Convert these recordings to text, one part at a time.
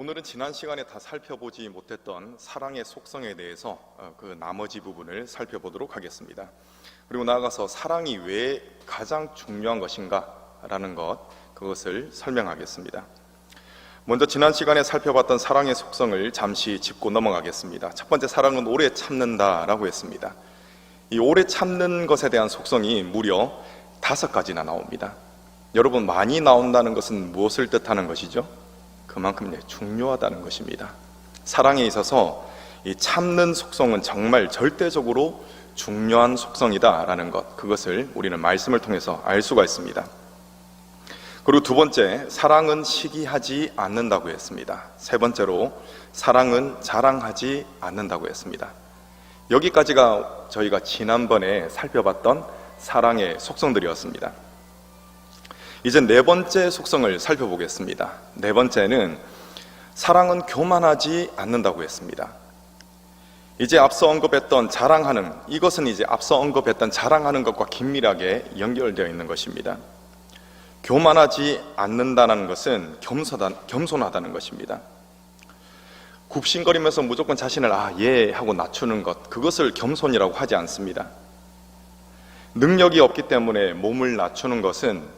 오늘은 지난 시간에 다 살펴보지 못했던 사랑의 속성에 대해서 그 나머지 부분을 살펴보도록 하겠습니다. 그리고 나아가서 사랑이 왜 가장 중요한 것인가 라는 그것을 설명하겠습니다. 먼저 지난 시간에 살펴봤던 사랑의 속성을 잠시 짚고 넘어가겠습니다. 첫 번째, 사랑은 오래 참는다 라고 했습니다. 이 오래 참는 것에 대한 속성이 무려 5가지나 나옵니다. 여러분, 많이 나온다는 것은 무엇을 뜻하는 것이죠? 그만큼 중요하다는 것입니다. 사랑에 있어서 이 참는 속성은 정말 절대적으로 중요한 속성이다라는 것, 그것을 우리는 말씀을 통해서 알 수가 있습니다. 그리고 두 번째, 사랑은 시기하지 않는다고 했습니다. 세 번째로, 사랑은 자랑하지 않는다고 했습니다. 여기까지가 저희가 지난번에 살펴봤던 사랑의 속성들이었습니다. 이제 네 번째 속성을 살펴보겠습니다. 네 번째는 사랑은 교만하지 않는다고 했습니다. 이제 앞서 언급했던 자랑하는, 이것은 이제 앞서 언급했던 자랑하는 것과 긴밀하게 연결되어 있는 것입니다. 교만하지 않는다는 것은 겸손하다는 것입니다. 굽신거리면서 무조건 자신을 예 하고 낮추는 것, 그것을 겸손이라고 하지 않습니다. 능력이 없기 때문에 몸을 낮추는 것은,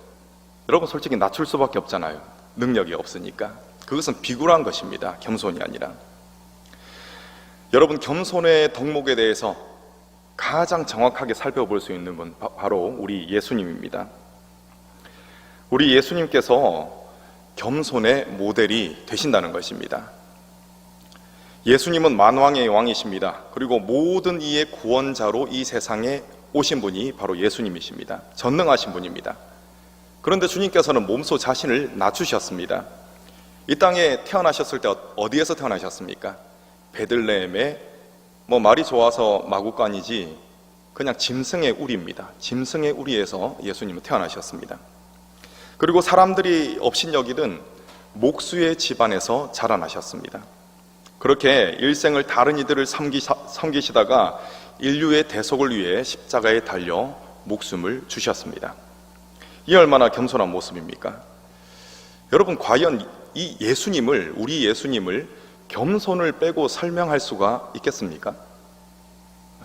여러분 솔직히 낮출 수밖에 없잖아요. 능력이 없으니까. 그것은 비굴한 것입니다. 겸손이 아니라. 여러분, 겸손의 덕목에 대해서 가장 정확하게 살펴볼 수 있는 분, 바로 우리 예수님입니다. 우리 예수님께서 겸손의 모델이 되신다는 것입니다. 예수님은 만왕의 왕이십니다. 그리고 모든 이의 구원자로 이 세상에 오신 분이 바로 예수님이십니다. 전능하신 분입니다. 그런데 주님께서는 몸소 자신을 낮추셨습니다. 이 땅에 태어나셨을 때 어디에서 태어나셨습니까? 베들레헴에 말이 좋아서 마구간이지 그냥 짐승의 우리입니다. 짐승의 우리에서 예수님은 태어나셨습니다. 그리고 사람들이 업신여기던 목수의 집안에서 자라나셨습니다. 그렇게 일생을 다른 이들을 섬기시다가 인류의 대속을 위해 십자가에 달려 목숨을 주셨습니다. 이 얼마나 겸손한 모습입니까? 여러분, 과연 이 예수님을, 우리 예수님을 겸손을 빼고 설명할 수가 있겠습니까?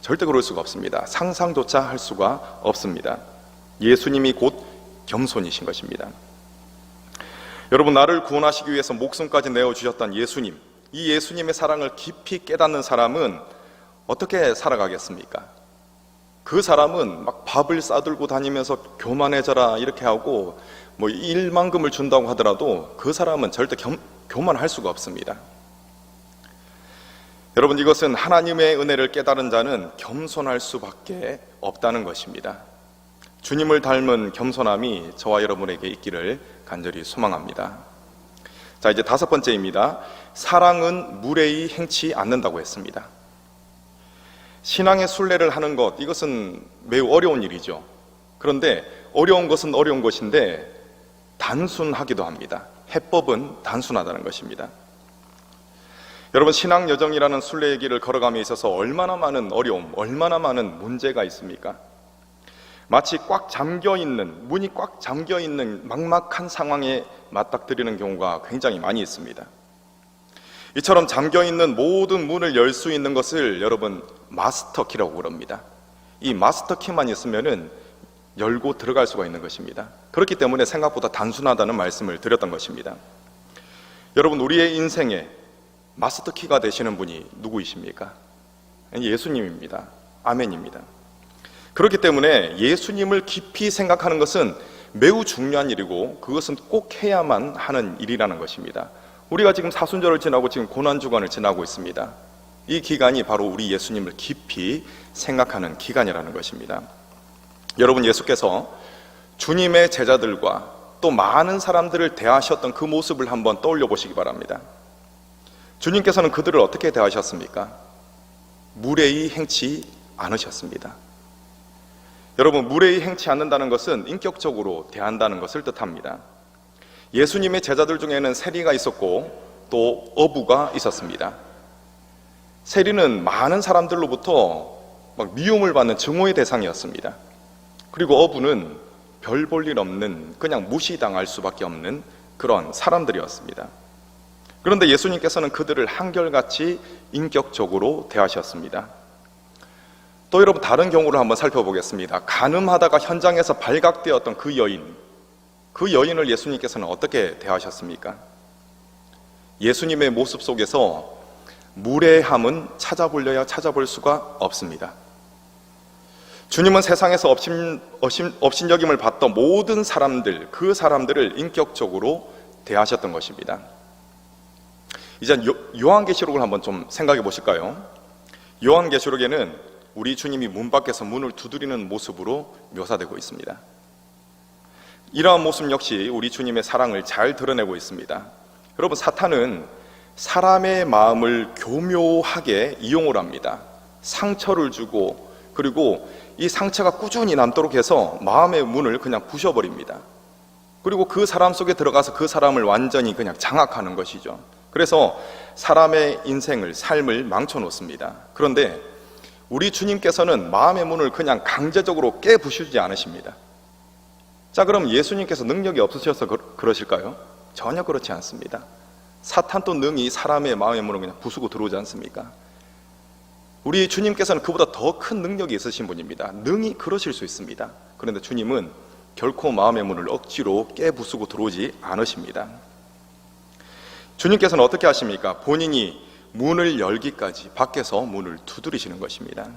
절대 그럴 수가 없습니다. 상상조차 할 수가 없습니다. 예수님이 곧 겸손이신 것입니다. 여러분, 나를 구원하시기 위해서 목숨까지 내어주셨던 예수님, 이 예수님의 사랑을 깊이 깨닫는 사람은 어떻게 살아가겠습니까? 그 사람은 막 밥을 싸들고 다니면서 교만해져라 이렇게 하고 일만금을 준다고 하더라도 그 사람은 절대 교만할 수가 없습니다. 여러분, 이것은 하나님의 은혜를 깨달은 자는 겸손할 수밖에 없다는 것입니다. 주님을 닮은 겸손함이 저와 여러분에게 있기를 간절히 소망합니다. 자, 이제 5번째입니다. 사랑은 무례히 행치 않는다고 했습니다. 신앙의 순례를 하는 것, 이것은 매우 어려운 일이죠. 그런데 어려운 것은 어려운 것인데 단순하기도 합니다. 해법은 단순하다는 것입니다. 여러분, 신앙 여정이라는 순례의 길을 걸어감에 있어서 얼마나 많은 어려움, 얼마나 많은 문제가 있습니까? 마치 문이 꽉 잠겨있는 막막한 상황에 맞닥뜨리는 경우가 굉장히 많이 있습니다. 이처럼 잠겨있는 모든 문을 열 수 있는 것을 여러분 마스터키라고 그럽니다. 이 마스터키만 있으면은 열고 들어갈 수가 있는 것입니다. 그렇기 때문에 생각보다 단순하다는 말씀을 드렸던 것입니다. 여러분, 우리의 인생에 마스터키가 되시는 분이 누구이십니까? 예수님입니다. 아멘입니다. 그렇기 때문에 예수님을 깊이 생각하는 것은 매우 중요한 일이고 그것은 꼭 해야만 하는 일이라는 것입니다. 우리가 지금 사순절을 지나고 지금 고난주간을 지나고 있습니다. 이 기간이 바로 우리 예수님을 깊이 생각하는 기간이라는 것입니다. 여러분, 예수께서 주님의 제자들과 또 많은 사람들을 대하셨던 그 모습을 한번 떠올려 보시기 바랍니다. 주님께서는 그들을 어떻게 대하셨습니까? 무례히 행치 않으셨습니다. 여러분, 무례히 행치 않는다는 것은 인격적으로 대한다는 것을 뜻합니다. 예수님의 제자들 중에는 세리가 있었고 또 어부가 있었습니다. 세리는 많은 사람들로부터 미움을 받는 증오의 대상이었습니다. 그리고 어부는 별 볼 일 없는, 그냥 무시당할 수밖에 없는 그런 사람들이었습니다. 그런데 예수님께서는 그들을 한결같이 인격적으로 대하셨습니다. 또 여러분, 다른 경우를 한번 살펴보겠습니다. 간음하다가 현장에서 발각되었던 그 여인을 예수님께서는 어떻게 대하셨습니까? 예수님의 모습 속에서 무례함은 찾아보려야 찾아볼 수가 없습니다. 주님은 세상에서 업신여김을 받던 모든 사람들, 그 사람들을 인격적으로 대하셨던 것입니다. 이제 요한계시록을 한번 좀 생각해 보실까요? 요한계시록에는 우리 주님이 문 밖에서 문을 두드리는 모습으로 묘사되고 있습니다. 이러한 모습 역시 우리 주님의 사랑을 잘 드러내고 있습니다. 여러분, 사탄은 사람의 마음을 교묘하게 이용을 합니다. 상처를 주고, 그리고 이 상처가 꾸준히 남도록 해서 마음의 문을 그냥 부셔버립니다. 그리고 그 사람 속에 들어가서 그 사람을 완전히 그냥 장악하는 것이죠. 그래서 사람의 인생을, 삶을 망쳐놓습니다. 그런데 우리 주님께서는 마음의 문을 그냥 강제적으로 깨부수지 않으십니다. 자, 그럼 예수님께서 능력이 없으셔서 그러실까요? 전혀 그렇지 않습니다. 사탄도 능히 사람의 마음의 문을 그냥 부수고 들어오지 않습니까? 우리 주님께서는 그보다 더 큰 능력이 있으신 분입니다. 능히 그러실 수 있습니다. 그런데 주님은 결코 마음의 문을 억지로 깨부수고 들어오지 않으십니다. 주님께서는 어떻게 하십니까? 본인이 문을 열기까지 밖에서 문을 두드리시는 것입니다.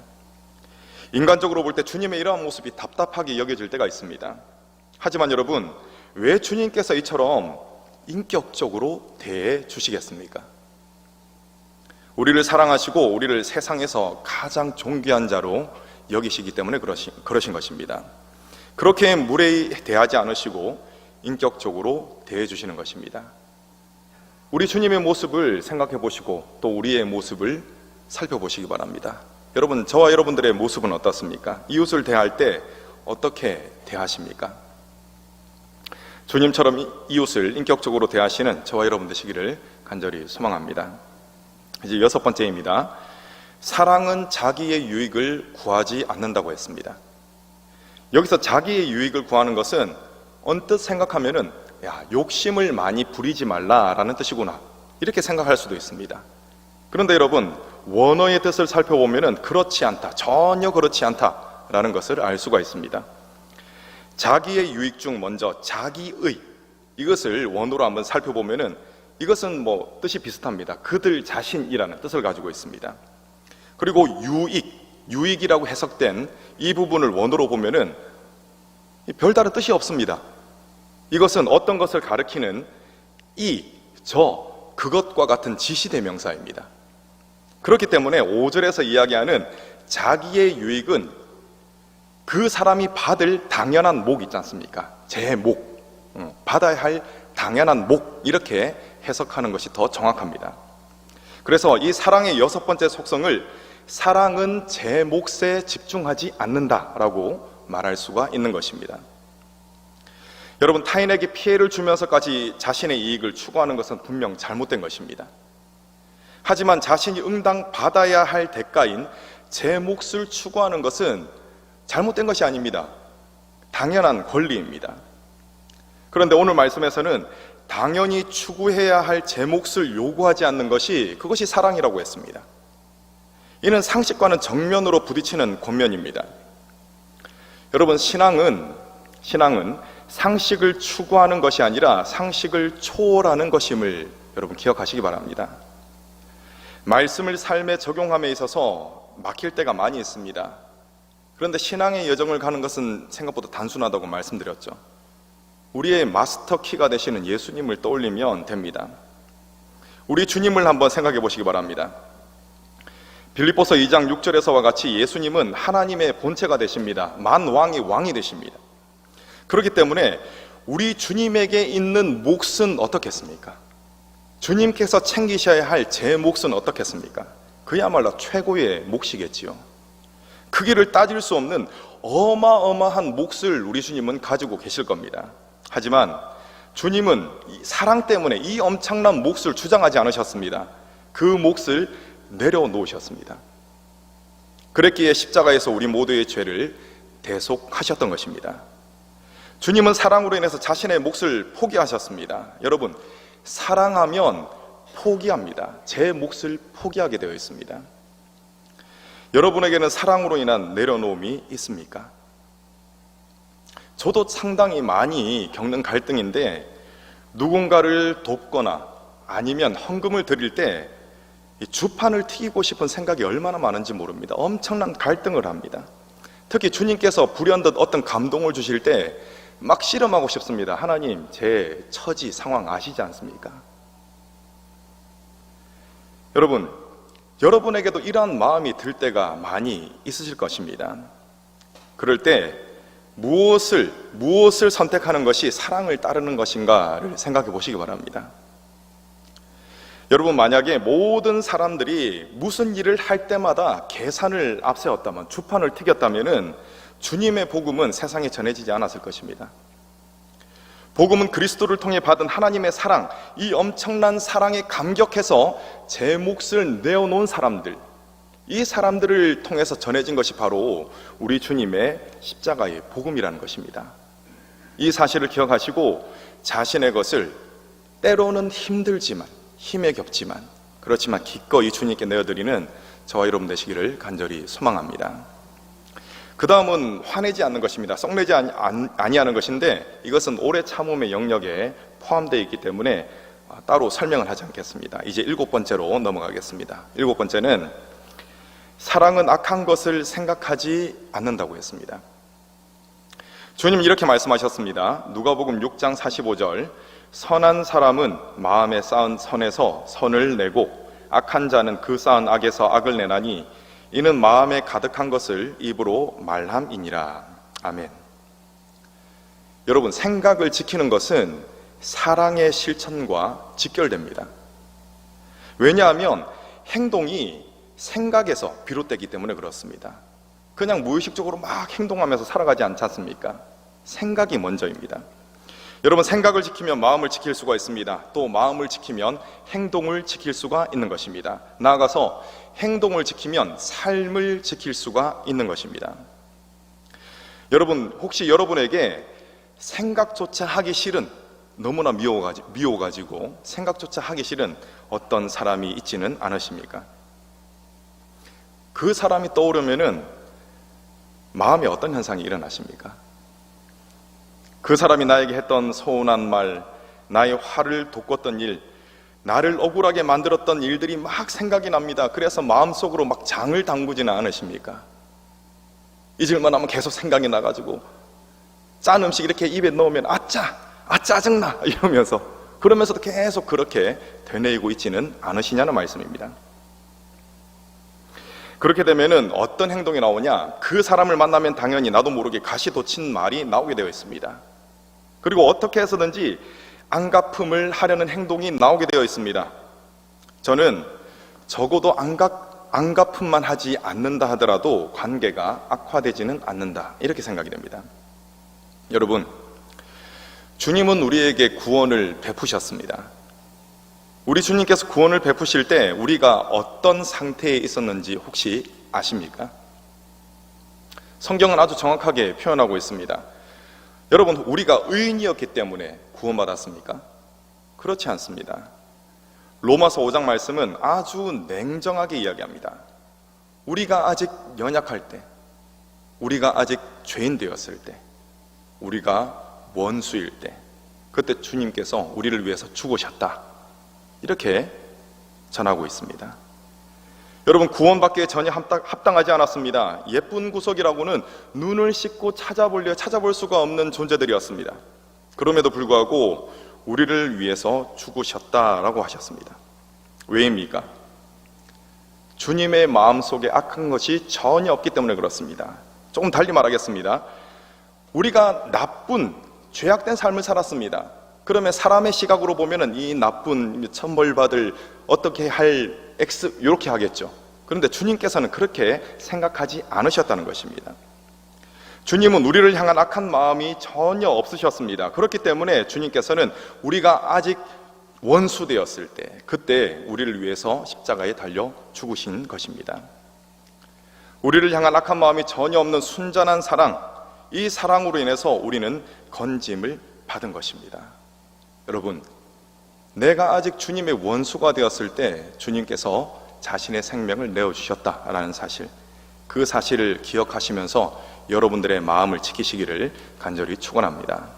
인간적으로 볼 때 주님의 이러한 모습이 답답하게 여겨질 때가 있습니다. 하지만 여러분, 왜 주님께서 이처럼 인격적으로 대해 주시겠습니까? 우리를 사랑하시고 우리를 세상에서 가장 존귀한 자로 여기시기 때문에 그러신 것입니다. 그렇게 무례히 대하지 않으시고 인격적으로 대해 주시는 것입니다. 우리 주님의 모습을 생각해 보시고 또 우리의 모습을 살펴보시기 바랍니다. 여러분, 저와 여러분들의 모습은 어떻습니까? 이웃을 대할 때 어떻게 대하십니까? 주님처럼 이웃을 인격적으로 대하시는 저와 여러분 되시기를 간절히 소망합니다. 이제 6번째입니다. 사랑은 자기의 유익을 구하지 않는다고 했습니다. 여기서 자기의 유익을 구하는 것은 언뜻 생각하면은 욕심을 많이 부리지 말라라는 뜻이구나, 이렇게 생각할 수도 있습니다. 그런데 여러분, 원어의 뜻을 살펴보면은 그렇지 않다, 전혀 그렇지 않다라는 것을 알 수가 있습니다. 자기의 유익 중 먼저 자기의, 이것을 원어로 한번 살펴보면은 이것은 뜻이 비슷합니다. 그들 자신이라는 뜻을 가지고 있습니다. 그리고 유익이라고 해석된 이 부분을 원어로 보면은 별다른 뜻이 없습니다. 이것은 어떤 것을 가리키는 그것과 같은 지시대명사입니다. 그렇기 때문에 5절에서 이야기하는 자기의 유익은 그 사람이 받을 당연한 목 있지 않습니까? 제 목, 받아야 할 당연한 목, 이렇게 해석하는 것이 더 정확합니다. 그래서 이 사랑의 6번째 속성을 사랑은 제 몫에 집중하지 않는다라고 말할 수가 있는 것입니다. 여러분, 타인에게 피해를 주면서까지 자신의 이익을 추구하는 것은 분명 잘못된 것입니다. 하지만 자신이 응당 받아야 할 대가인 제 몫을 추구하는 것은 잘못된 것이 아닙니다. 당연한 권리입니다. 그런데 오늘 말씀에서는 당연히 추구해야 할 제 몫을 요구하지 않는 그것이 사랑이라고 했습니다. 이는 상식과는 정면으로 부딪히는 권면입니다. 여러분, 신앙은 상식을 추구하는 것이 아니라 상식을 초월하는 것임을 여러분 기억하시기 바랍니다. 말씀을 삶에 적용함에 있어서 막힐 때가 많이 있습니다. 그런데 신앙의 여정을 가는 것은 생각보다 단순하다고 말씀드렸죠. 우리의 마스터 키가 되시는 예수님을 떠올리면 됩니다. 우리 주님을 한번 생각해 보시기 바랍니다. 빌립보서 2장 6절에서와 같이 예수님은 하나님의 본체가 되십니다. 만왕의 왕이 되십니다. 그렇기 때문에 우리 주님에게 있는 몫은 어떻겠습니까? 주님께서 챙기셔야 할 제 몫은 어떻겠습니까? 그야말로 최고의 몫이겠지요. 크기를 따질 수 없는 어마어마한 몫을 우리 주님은 가지고 계실 겁니다. 하지만 주님은 사랑 때문에 이 엄청난 몫을 주장하지 않으셨습니다. 그 몫을 내려놓으셨습니다. 그랬기에 십자가에서 우리 모두의 죄를 대속하셨던 것입니다. 주님은 사랑으로 인해서 자신의 몫을 포기하셨습니다. 여러분, 사랑하면 포기합니다. 제 몫을 포기하게 되어 있습니다. 여러분에게는 사랑으로 인한 내려놓음이 있습니까? 저도 상당히 많이 겪는 갈등인데, 누군가를 돕거나 아니면 헌금을 드릴 때 이 주판을 튀기고 싶은 생각이 얼마나 많은지 모릅니다. 엄청난 갈등을 합니다. 특히 주님께서 불현듯 어떤 감동을 주실 때 막 씨름하고 싶습니다. 하나님, 제 처지 상황 아시지 않습니까? 여러분, 여러분에게도 이러한 마음이 들 때가 많이 있으실 것입니다. 그럴 때 무엇을 선택하는 것이 사랑을 따르는 것인가를 생각해 보시기 바랍니다. 여러분, 만약에 모든 사람들이 무슨 일을 할 때마다 계산을 앞세웠다면, 주판을 튀겼다면 주님의 복음은 세상에 전해지지 않았을 것입니다. 복음은 그리스도를 통해 받은 하나님의 사랑, 이 엄청난 사랑에 감격해서 제 몫을 내어놓은 사람들, 이 사람들을 통해서 전해진 것이 바로 우리 주님의 십자가의 복음이라는 것입니다. 이 사실을 기억하시고 자신의 것을 때로는 힘들지만, 힘에 겹지만, 그렇지만 기꺼이 주님께 내어드리는 저와 여러분 되시기를 간절히 소망합니다. 그 다음은 화내지 않는 것입니다. 썩내지 아니하는 것인데, 이것은 오래 참음의 영역에 포함되어 있기 때문에 따로 설명을 하지 않겠습니다. 이제 7번째로 넘어가겠습니다. 7번째는 사랑은 악한 것을 생각하지 않는다고 했습니다. 주님 이렇게 말씀하셨습니다. 누가복음 6장 45절, 선한 사람은 마음에 쌓은 선에서 선을 내고 악한 자는 그 쌓은 악에서 악을 내나니 이는 마음에 가득한 것을 입으로 말함이니라. 아멘. 여러분, 생각을 지키는 것은 사랑의 실천과 직결됩니다. 왜냐하면 행동이 생각에서 비롯되기 때문에 그렇습니다. 그냥 무의식적으로 막 행동하면서 살아가지 않지 않습니까? 생각이 먼저입니다. 여러분, 생각을 지키면 마음을 지킬 수가 있습니다. 또 마음을 지키면 행동을 지킬 수가 있는 것입니다. 나아가서 행동을 지키면 삶을 지킬 수가 있는 것입니다. 여러분, 혹시 여러분에게 생각조차 하기 싫은, 너무나 미워가지고 생각조차 하기 싫은 어떤 사람이 있지는 않으십니까? 그 사람이 떠오르면은 마음에 어떤 현상이 일어나십니까? 그 사람이 나에게 했던 서운한 말, 나의 화를 돋궜던 일, 나를 억울하게 만들었던 일들이 막 생각이 납니다. 그래서 마음속으로 막 장을 담그지는 않으십니까? 잊을만 하면 계속 생각이 나가지고 짠 음식 이렇게 입에 넣으면 짜증나 그러면서도 계속 그렇게 되뇌이고 있지는 않으시냐는 말씀입니다. 그렇게 되면은 어떤 행동이 나오냐? 그 사람을 만나면 당연히 나도 모르게 가시돋친 말이 나오게 되어 있습니다. 그리고 어떻게 해서든지 안갚음을 하려는 행동이 나오게 되어 있습니다. 저는 적어도 안갚음만 하지 않는다 하더라도 관계가 악화되지는 않는다, 이렇게 생각이 됩니다. 여러분, 주님은 우리에게 구원을 베푸셨습니다. 우리 주님께서 구원을 베푸실 때 우리가 어떤 상태에 있었는지 혹시 아십니까? 성경은 아주 정확하게 표현하고 있습니다. 여러분, 우리가 의인이었기 때문에 구원받았습니까? 그렇지 않습니다. 로마서 5장 말씀은 아주 냉정하게 이야기합니다. 우리가 아직 연약할 때, 우리가 아직 죄인 되었을 때, 우리가 원수일 때, 그때 주님께서 우리를 위해서 죽으셨다, 이렇게 전하고 있습니다. 여러분, 구원받기에 전혀 합당하지 않았습니다. 예쁜 구석이라고는 눈을 씻고 찾아볼 수가 없는 존재들이었습니다. 그럼에도 불구하고 우리를 위해서 죽으셨다라고 하셨습니다. 왜입니까? 주님의 마음속에 악한 것이 전혀 없기 때문에 그렇습니다. 조금 달리 말하겠습니다. 우리가 나쁜 죄악된 삶을 살았습니다. 그러면 사람의 시각으로 보면은 이 나쁜 천벌받을 어떻게 할 X 이렇게 하겠죠. 그런데 주님께서는 그렇게 생각하지 않으셨다는 것입니다. 주님은 우리를 향한 악한 마음이 전혀 없으셨습니다. 그렇기 때문에 주님께서는 우리가 아직 원수 되었을 때, 그때 우리를 위해서 십자가에 달려 죽으신 것입니다. 우리를 향한 악한 마음이 전혀 없는 순전한 사랑, 이 사랑으로 인해서 우리는 건짐을 받은 것입니다. 여러분, 내가 아직 주님의 원수가 되었을 때 주님께서 자신의 생명을 내어주셨다라는 사실, 그 사실을 기억하시면서 여러분들의 마음을 지키시기를 간절히 축원합니다.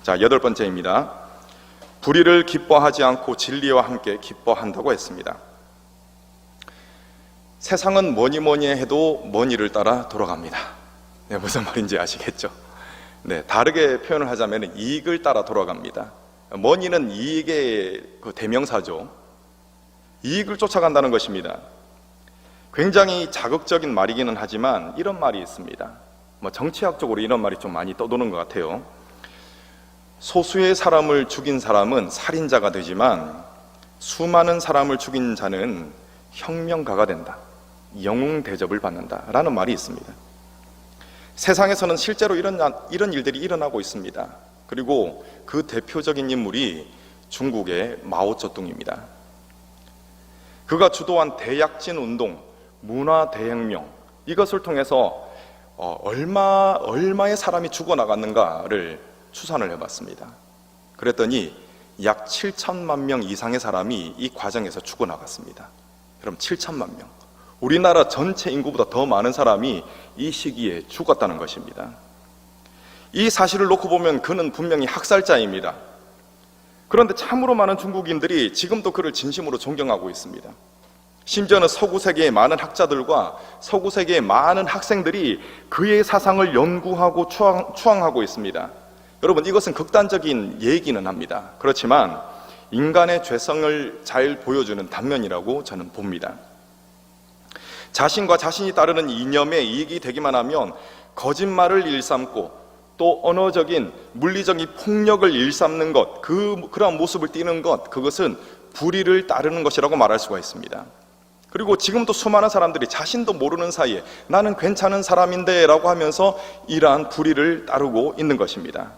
자, 8번째입니다. 불의를 기뻐하지 않고 진리와 함께 기뻐한다고 했습니다. 세상은 뭐니 해도 먼 일을 따라 돌아갑니다. 네, 무슨 말인지 아시겠죠? 네, 다르게 표현을 하자면 이익을 따라 돌아갑니다. 먼 일은 이익의 그 대명사죠. 이익을 쫓아간다는 것입니다. 굉장히 자극적인 말이기는 하지만 이런 말이 있습니다. 정치학적으로 이런 말이 좀 많이 떠도는 것 같아요. 소수의 사람을 죽인 사람은 살인자가 되지만 수많은 사람을 죽인 자는 혁명가가 된다, 영웅 대접을 받는다라는 말이 있습니다. 세상에서는 실제로 이런 일들이 일어나고 있습니다. 그리고 그 대표적인 인물이 중국의 마오쩌둥입니다. 그가 주도한 대약진 운동, 문화 대혁명, 이것을 통해서 얼마의 사람이 죽어나갔는가를 추산을 해봤습니다. 그랬더니 약 7천만 명 이상의 사람이 이 과정에서 죽어나갔습니다. 그럼 7천만 명, 우리나라 전체 인구보다 더 많은 사람이 이 시기에 죽었다는 것입니다. 이 사실을 놓고 보면 그는 분명히 학살자입니다. 그런데 참으로 많은 중국인들이 지금도 그를 진심으로 존경하고 있습니다. 심지어는 서구 세계의 많은 학자들과 서구 세계의 많은 학생들이 그의 사상을 연구하고 추앙하고 있습니다. 여러분, 이것은 극단적인 얘기는 합니다. 그렇지만 인간의 죄성을 잘 보여주는 단면이라고 저는 봅니다. 자신과 자신이 따르는 이념에 이익이 되기만 하면 거짓말을 일삼고 또 언어적인 물리적인 폭력을 일삼는 것, 그러한 모습을 띠는 것, 그것은 불의를 따르는 것이라고 말할 수가 있습니다. 그리고 지금도 수많은 사람들이 자신도 모르는 사이에 나는 괜찮은 사람인데 라고 하면서 이러한 불의를 따르고 있는 것입니다.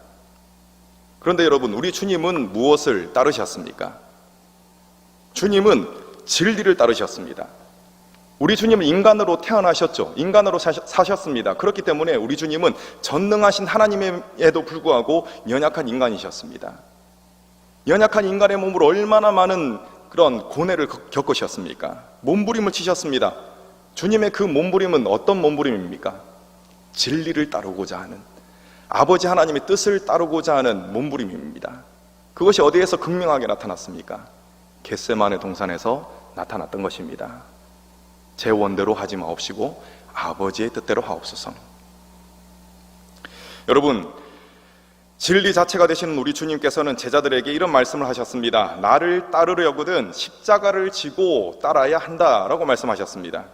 그런데 여러분, 우리 주님은 무엇을 따르셨습니까? 주님은 진리를 따르셨습니다. 우리 주님은 인간으로 태어나셨죠. 인간으로 사셨습니다. 그렇기 때문에 우리 주님은 전능하신 하나님에도 불구하고 연약한 인간이셨습니다. 연약한 인간의 몸으로 얼마나 많은 그런 고뇌를 겪으셨습니까? 몸부림을 치셨습니다. 주님의 그 몸부림은 어떤 몸부림입니까? 진리를 따르고자 하는, 아버지 하나님의 뜻을 따르고자 하는 몸부림입니다. 그것이 어디에서 극명하게 나타났습니까? 겟세마네 동산에서 나타났던 것입니다. 제 원대로 하지 마옵시고 아버지의 뜻대로 하옵소서. 여러분, 진리 자체가 되시는 우리 주님께서는 제자들에게 이런 말씀을 하셨습니다. 나를 따르려거든 십자가를 지고 따라야 한다라고 말씀하셨습니다.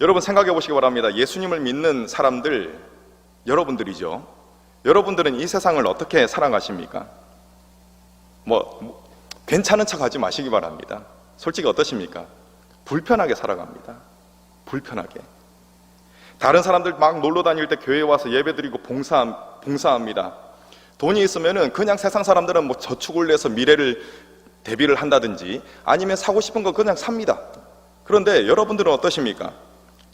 여러분, 생각해 보시기 바랍니다. 예수님을 믿는 사람들, 여러분들이죠. 여러분들은 이 세상을 어떻게 살아가십니까? 괜찮은 척 하지 마시기 바랍니다. 솔직히 어떠십니까? 불편하게 살아갑니다. 불편하게. 다른 사람들 막 놀러 다닐 때 교회에 와서 예배드리고 봉사합니다. 돈이 있으면은 그냥 세상 사람들은 저축을 내서 미래를 대비를 한다든지 아니면 사고 싶은 거 그냥 삽니다. 그런데 여러분들은 어떠십니까?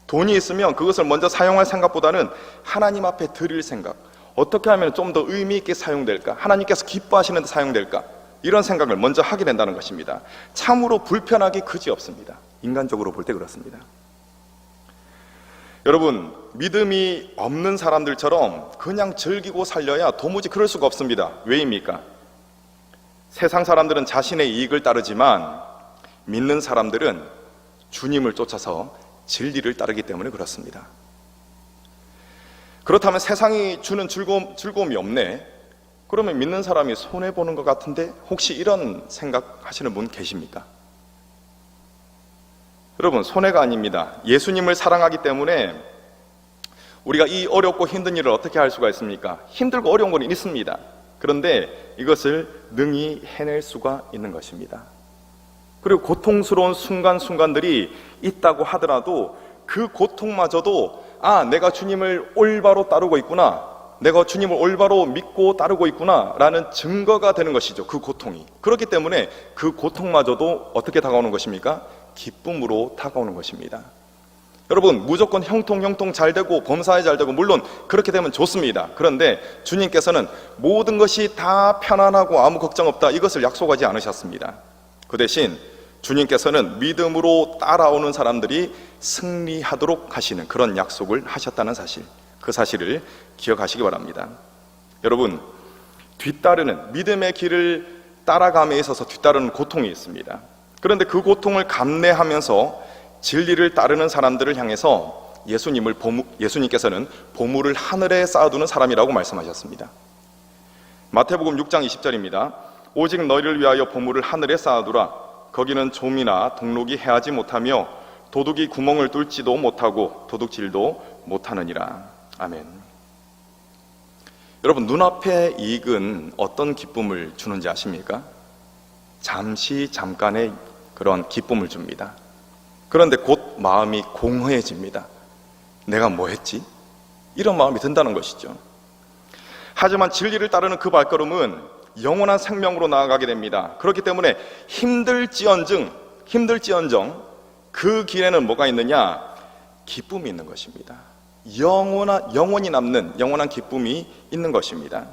돈이 있으면 그것을 먼저 사용할 생각보다는 하나님 앞에 드릴 생각, 어떻게 하면 좀 더 의미 있게 사용될까? 하나님께서 기뻐하시는 데 사용될까? 이런 생각을 먼저 하게 된다는 것입니다. 참으로 불편하기 그지없습니다. 인간적으로 볼 때 그렇습니다. 여러분, 믿음이 없는 사람들처럼 그냥 즐기고 살려야 도무지 그럴 수가 없습니다. 왜입니까? 세상 사람들은 자신의 이익을 따르지만 믿는 사람들은 주님을 쫓아서 진리를 따르기 때문에 그렇습니다. 그렇다면 세상이 주는 즐거움이 없네? 그러면 믿는 사람이 손해보는 것 같은데 혹시 이런 생각하시는 분 계십니까? 여러분, 손해가 아닙니다. 예수님을 사랑하기 때문에 우리가 이 어렵고 힘든 일을 어떻게 할 수가 있습니까? 힘들고 어려운 건 있습니다. 그런데 이것을 능히 해낼 수가 있는 것입니다. 그리고 고통스러운 순간순간들이 있다고 하더라도 그 고통마저도 내가 주님을 올바로 따르고 있구나, 내가 주님을 올바로 믿고 따르고 있구나 라는 증거가 되는 것이죠. 그 고통이. 그렇기 때문에 그 고통마저도 어떻게 다가오는 것입니까? 기쁨으로 다가오는 것입니다. 여러분, 무조건 형통 잘 되고 범사에 잘 되고 물론 그렇게 되면 좋습니다. 그런데 주님께서는 모든 것이 다 편안하고 아무 걱정 없다, 이것을 약속하지 않으셨습니다. 그 대신 주님께서는 믿음으로 따라오는 사람들이 승리하도록 하시는 그런 약속을 하셨다는 사실, 그 사실을 기억하시기 바랍니다. 여러분, 뒤따르는 믿음의 길을 따라감에 있어서 뒤따르는 고통이 있습니다. 그런데 그 고통을 감내하면서 진리를 따르는 사람들을 향해서 예수님께서는 보물을 하늘에 쌓아두는 사람이라고 말씀하셨습니다. 마태복음 6장 20절입니다. 오직 너희를 위하여 보물을 하늘에 쌓아두라. 거기는 좀이나 동록이 해하지 못하며 도둑이 구멍을 뚫지도 못하고 도둑질도 못하느니라. 아멘. 여러분, 눈앞의 이익은 어떤 기쁨을 주는지 아십니까? 잠깐의 그런 기쁨을 줍니다. 그런데 곧 마음이 공허해집니다. 내가 뭐 했지? 이런 마음이 든다는 것이죠. 하지만 진리를 따르는 그 발걸음은 영원한 생명으로 나아가게 됩니다. 그렇기 때문에 힘들지언정 그 길에는 뭐가 있느냐? 기쁨이 있는 것입니다. 영원히 남는 영원한 기쁨이 있는 것입니다.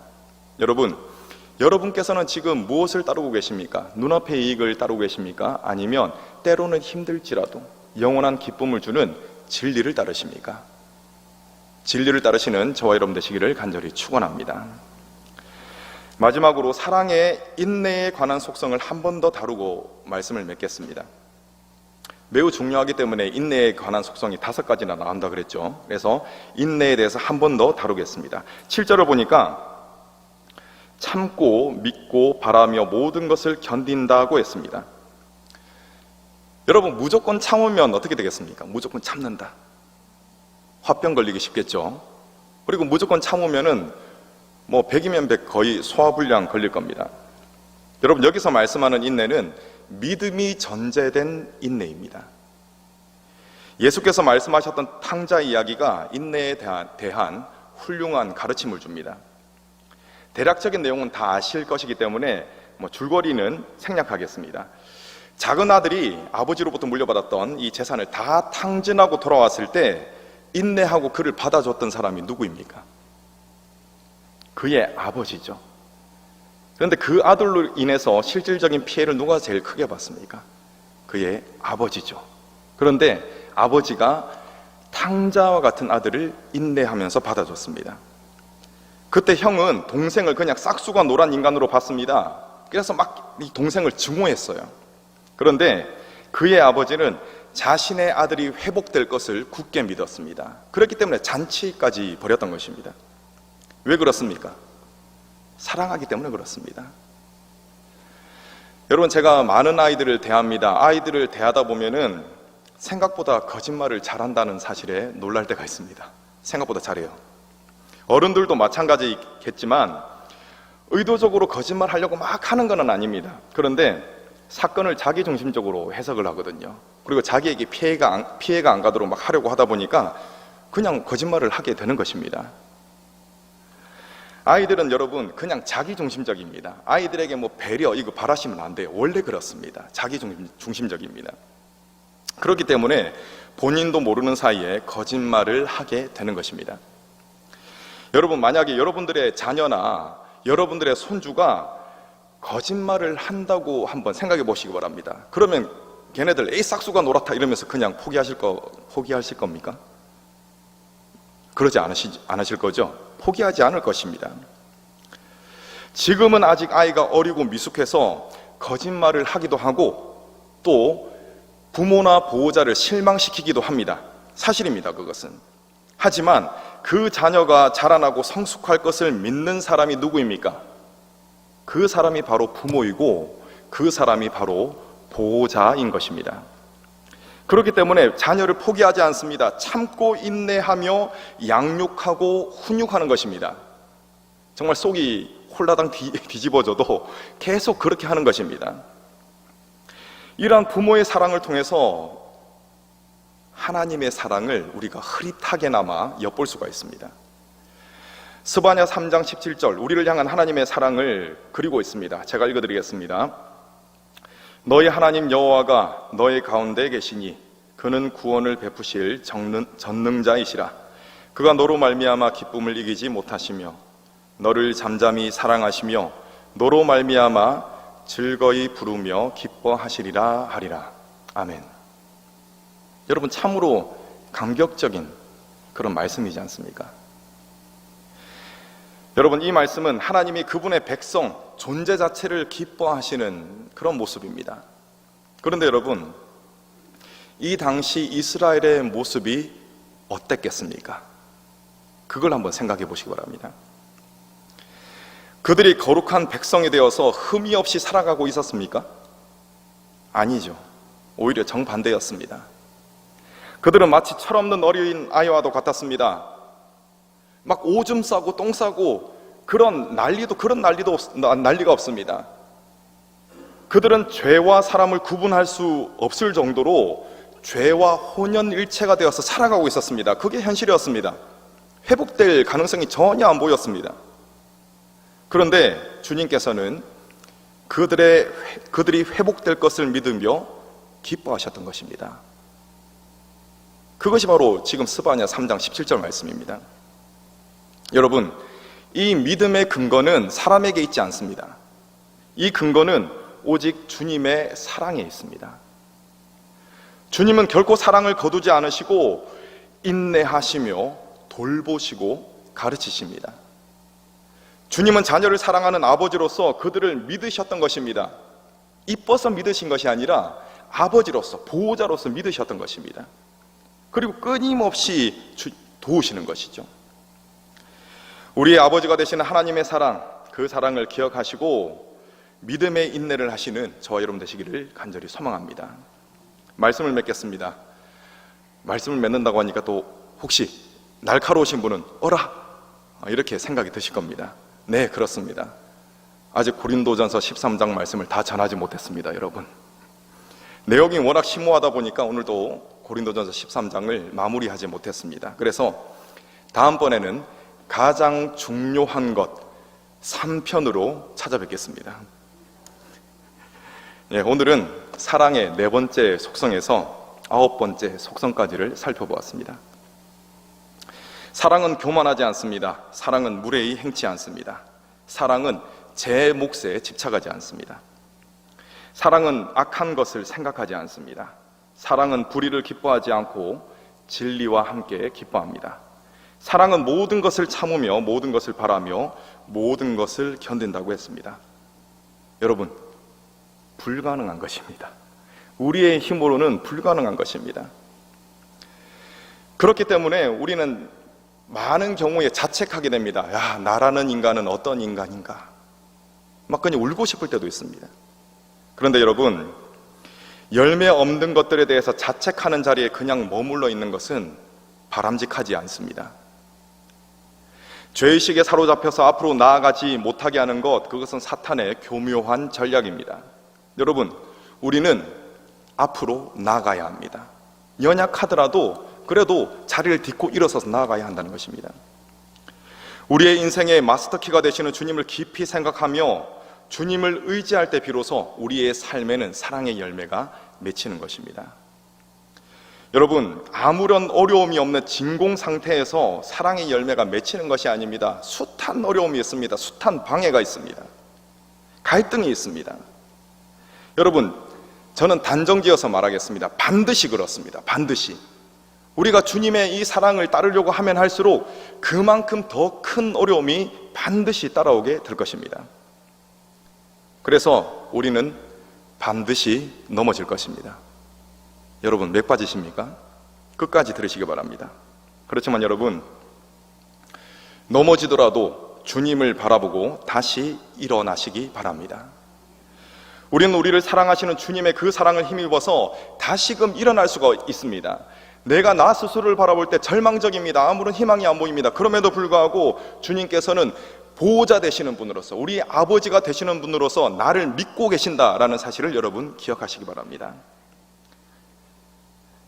여러분께서는 지금 무엇을 따르고 계십니까? 눈앞의 이익을 따르고 계십니까? 아니면 때로는 힘들지라도 영원한 기쁨을 주는 진리를 따르십니까? 진리를 따르시는 저와 여러분 되시기를 간절히 축원합니다. 마지막으로 사랑의 인내에 관한 속성을 한 번 더 다루고 말씀을 맺겠습니다. 매우 중요하기 때문에 인내에 관한 속성이 5가지나 나온다 그랬죠. 그래서 인내에 대해서 한 번 더 다루겠습니다. 7절을 보니까 참고 믿고 바라며 모든 것을 견딘다고 했습니다. 여러분, 무조건 참으면 어떻게 되겠습니까? 무조건 참는다. 화병 걸리기 쉽겠죠. 그리고 무조건 참으면은 100이면 100 거의 소화불량 걸릴 겁니다. 여러분, 여기서 말씀하는 인내는 믿음이 전제된 인내입니다. 예수께서 말씀하셨던 탕자 이야기가 인내에 대한 훌륭한 가르침을 줍니다. 대략적인 내용은 다 아실 것이기 때문에 줄거리는 생략하겠습니다. 작은 아들이 아버지로부터 물려받았던 이 재산을 다 탕진하고 돌아왔을 때 인내하고 그를 받아줬던 사람이 누구입니까? 그의 아버지죠. 그런데 그 아들로 인해서 실질적인 피해를 누가 제일 크게 봤습니까? 그의 아버지죠. 그런데 아버지가 탕자와 같은 아들을 인내하면서 받아줬습니다. 그때 형은 동생을 그냥 싹수가 노란 인간으로 봤습니다. 그래서 막 이 동생을 증오했어요. 그런데 그의 아버지는 자신의 아들이 회복될 것을 굳게 믿었습니다. 그렇기 때문에 잔치까지 벌였던 것입니다. 왜 그렇습니까? 사랑하기 때문에 그렇습니다. 여러분, 제가 많은 아이들을 대합니다. 아이들을 대하다 보면은 생각보다 거짓말을 잘한다는 사실에 놀랄 때가 있습니다. 생각보다 잘해요. 어른들도 마찬가지겠지만 의도적으로 거짓말 하려고 막 하는 건 아닙니다. 그런데 사건을 자기중심적으로 해석을 하거든요. 그리고 자기에게 피해가 안 가도록 막 하려고 하다 보니까 그냥 거짓말을 하게 되는 것입니다. 아이들은 여러분 그냥 자기중심적입니다. 아이들에게 배려 이거 바라시면 안 돼요. 원래 그렇습니다. 자기중심적입니다. 그렇기 때문에 본인도 모르는 사이에 거짓말을 하게 되는 것입니다. 여러분, 만약에 여러분들의 자녀나 여러분들의 손주가 거짓말을 한다고 한번 생각해 보시기 바랍니다. 그러면 걔네들 에이 싹수가 노랗다 이러면서 그냥 포기하실 겁니까? 그러지 않으실 거죠? 포기하지 않을 것입니다. 지금은 아직 아이가 어리고 미숙해서 거짓말을 하기도 하고 또 부모나 보호자를 실망시키기도 합니다. 사실입니다, 그것은. 하지만 그 자녀가 자라나고 성숙할 것을 믿는 사람이 누구입니까? 그 사람이 바로 부모이고 그 사람이 바로 보호자인 것입니다. 그렇기 때문에 자녀를 포기하지 않습니다. 참고 인내하며 양육하고 훈육하는 것입니다. 정말 속이 홀라당 뒤집어져도 계속 그렇게 하는 것입니다. 이러한 부모의 사랑을 통해서 하나님의 사랑을 우리가 흐릿하게나마 엿볼 수가 있습니다. 스바냐 3장 17절, 우리를 향한 하나님의 사랑을 그리고 있습니다. 제가 읽어드리겠습니다. 너희 하나님 여호와가 너희 가운데 계시니 그는 구원을 베푸실 전능자이시라. 그가 너로 말미암아 기쁨을 이기지 못하시며 너를 잠잠히 사랑하시며 너로 말미암아 즐거이 부르며 기뻐하시리라 하리라. 아멘. 여러분, 참으로 감격적인 그런 말씀이지 않습니까? 여러분, 이 말씀은 하나님이 그분의 백성, 존재 자체를 기뻐하시는 그런 모습입니다. 그런데 여러분, 이 당시 이스라엘의 모습이 어땠겠습니까? 그걸 한번 생각해 보시기 바랍니다. 그들이 거룩한 백성이 되어서 흠이 없이 살아가고 있었습니까? 아니죠. 오히려 정반대였습니다. 그들은 마치 철없는 어린 아이와도 같았습니다. 막 오줌 싸고 똥 싸고 그런 난리가 없습니다. 그들은 죄와 사람을 구분할 수 없을 정도로 죄와 혼연일체가 되어서 살아가고 있었습니다. 그게 현실이었습니다. 회복될 가능성이 전혀 안 보였습니다. 그런데 주님께서는 그들이 회복될 것을 믿으며 기뻐하셨던 것입니다. 그것이 바로 지금 스바냐 3장 17절 말씀입니다. 여러분, 이 믿음의 근거는 사람에게 있지 않습니다. 이 근거는 오직 주님의 사랑에 있습니다. 주님은 결코 사랑을 거두지 않으시고 인내하시며 돌보시고 가르치십니다. 주님은 자녀를 사랑하는 아버지로서 그들을 믿으셨던 것입니다. 이뻐서 믿으신 것이 아니라 아버지로서, 보호자로서 믿으셨던 것입니다. 그리고 끊임없이 도우시는 것이죠. 우리의 아버지가 되시는 하나님의 사랑, 그 사랑을 기억하시고 믿음의 인내를 하시는 저와 여러분 되시기를 간절히 소망합니다. 말씀을 맺겠습니다. 말씀을 맺는다고 하니까 또 혹시 날카로우신 분은 어라! 이렇게 생각이 드실 겁니다. 네, 그렇습니다. 아직 고린도전서 13장 말씀을 다 전하지 못했습니다, 여러분. 내용이 워낙 심오하다 보니까 오늘도 고린도전서 13장을 마무리하지 못했습니다. 그래서 다음번에는 가장 중요한 것 3편으로 찾아뵙겠습니다. 예, 오늘은 사랑의 4번째 속성에서 9번째 속성까지를 살펴보았습니다. 사랑은 교만하지 않습니다. 사랑은 무례히 행치 않습니다. 사랑은 제 몫에 집착하지 않습니다. 사랑은 악한 것을 생각하지 않습니다. 사랑은 불의를 기뻐하지 않고 진리와 함께 기뻐합니다. 사랑은 모든 것을 참으며 모든 것을 바라며 모든 것을 견딘다고 했습니다. 여러분, 불가능한 것입니다. 우리의 힘으로는 불가능한 것입니다. 그렇기 때문에 우리는 많은 경우에 자책하게 됩니다. 야, 나라는 인간은 어떤 인간인가? 막 그냥 울고 싶을 때도 있습니다. 그런데 여러분, 열매 없는 것들에 대해서 자책하는 자리에 그냥 머물러 있는 것은 바람직하지 않습니다. 죄의식에 사로잡혀서 앞으로 나아가지 못하게 하는 것, 그것은 사탄의 교묘한 전략입니다. 여러분, 우리는 앞으로 나아가야 합니다. 연약하더라도 그래도 자리를 딛고 일어서서 나아가야 한다는 것입니다. 우리의 인생의 마스터키가 되시는 주님을 깊이 생각하며 주님을 의지할 때 비로소 우리의 삶에는 사랑의 열매가 맺히는 것입니다. 여러분, 아무런 어려움이 없는 진공 상태에서 사랑의 열매가 맺히는 것이 아닙니다. 숱한 어려움이 있습니다. 숱한 방해가 있습니다. 갈등이 있습니다. 여러분, 저는 단정지어서 말하겠습니다. 반드시 그렇습니다. 반드시. 우리가 주님의 이 사랑을 따르려고 하면 할수록 그만큼 더 큰 어려움이 반드시 따라오게 될 것입니다. 그래서 우리는 반드시 넘어질 것입니다. 여러분, 몇 빠지십니까? 끝까지 들으시기 바랍니다. 그렇지만 여러분, 넘어지더라도 주님을 바라보고 다시 일어나시기 바랍니다. 우리는 우리를 사랑하시는 주님의 그 사랑을 힘입어서 다시금 일어날 수가 있습니다. 내가 나 스스로를 바라볼 때 절망적입니다. 아무런 희망이 안 보입니다. 그럼에도 불구하고 주님께서는 보호자 되시는 분으로서, 우리 아버지가 되시는 분으로서 나를 믿고 계신다라는 사실을 여러분 기억하시기 바랍니다.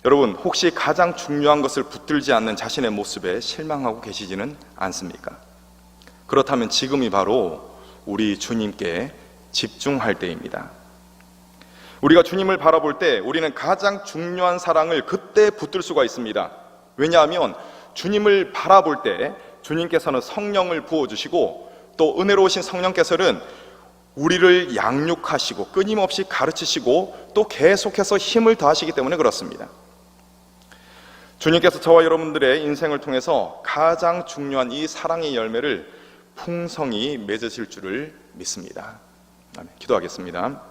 여러분, 혹시 가장 중요한 것을 붙들지 않는 자신의 모습에 실망하고 계시지는 않습니까? 그렇다면 지금이 바로 우리 주님께 집중할 때입니다. 우리가 주님을 바라볼 때 우리는 가장 중요한 사랑을 그때 붙들 수가 있습니다. 왜냐하면 주님을 바라볼 때 주님께서는 성령을 부어주시고 또 은혜로우신 성령께서는 우리를 양육하시고 끊임없이 가르치시고 또 계속해서 힘을 더하시기 때문에 그렇습니다. 주님께서 저와 여러분들의 인생을 통해서 가장 중요한 이 사랑의 열매를 풍성히 맺으실 줄을 믿습니다. 기도하겠습니다.